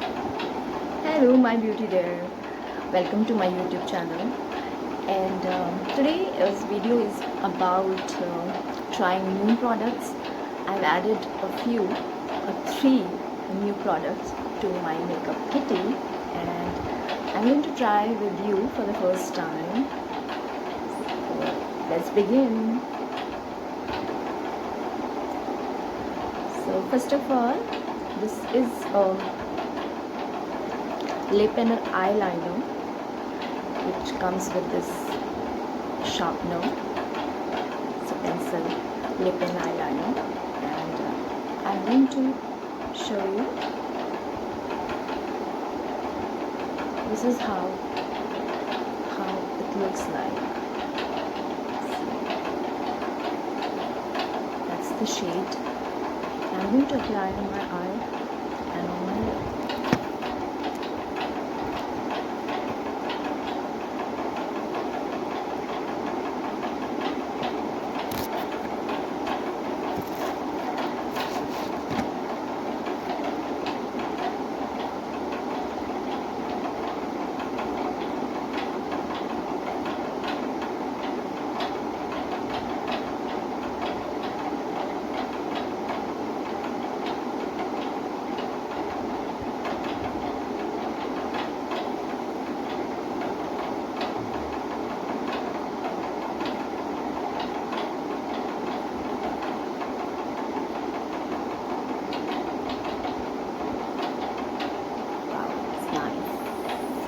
Hello my beauty dear, welcome to my YouTube channel. And today's video is about trying new products. I've added three new products to my makeup kitty, and I'm going to try with you for the first time. So let's begin. So first of all, this is lip and eyeliner which comes with this sharpener. It's a pencil lip and eyeliner, and I'm going to show you. This is how it looks like. That's the shade. I'm going to apply it on my eye and on my lip.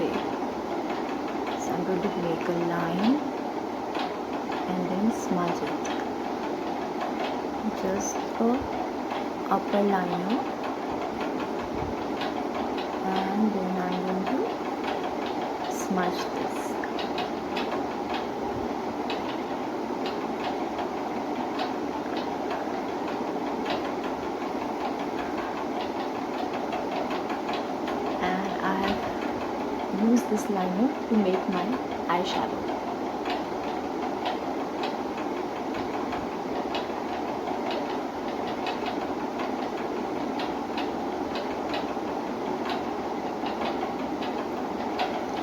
So I'm going to make a line and then smudge it. Just a upper liner, and then I'm going to smudge this. And I use this liner to make my eyeshadow.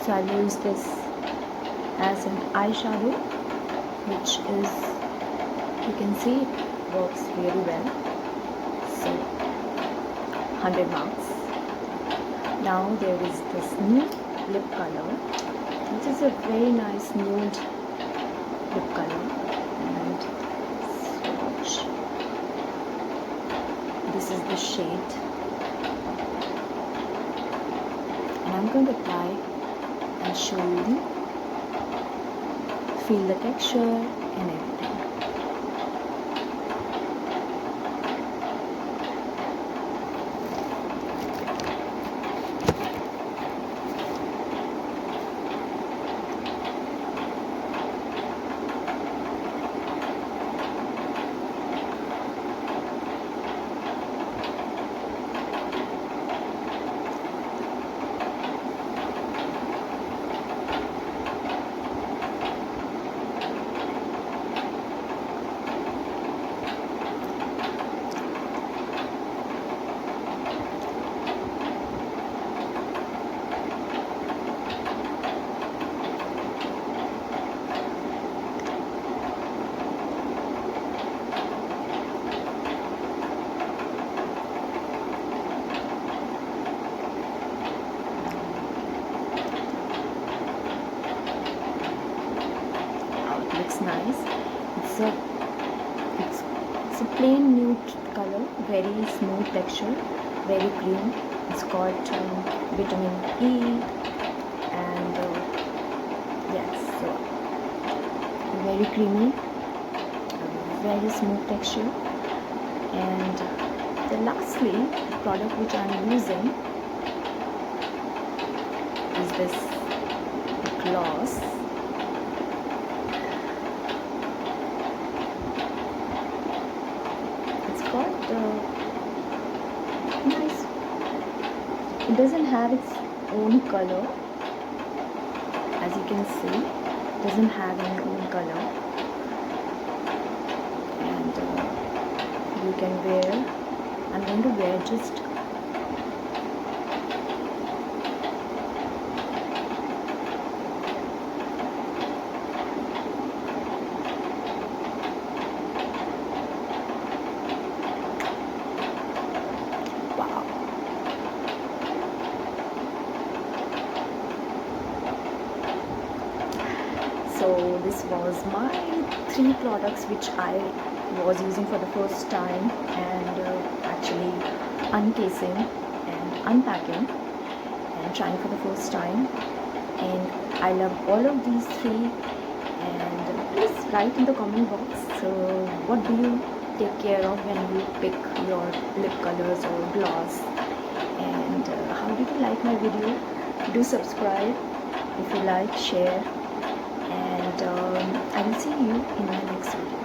So I'll use this as an eyeshadow, which is, you can see it works really well. So 100 marks. Now there is this new lip color, which is a very nice nude lip color, and swatch. This is the shade, and I'm going to apply and show you, feel the texture and everything. Looks nice. It's a plain nude color, very smooth texture, very cream. It's got vitamin E, and yes, so very creamy, very smooth texture. And lastly, the product which I'm using is this gloss. Nice. It doesn't have its own color, as you can see. It doesn't have any own color, and you can wear. I'm going to wear just this was my 3 products which I was using for the first time, and actually uncasing and unpacking and trying for the first time. And I love all of these 3. And please write in the comment box, what do you take care of when you pick your lip colors or gloss, and how did you like my video? Do subscribe if you like, share, and I will see you in my next video.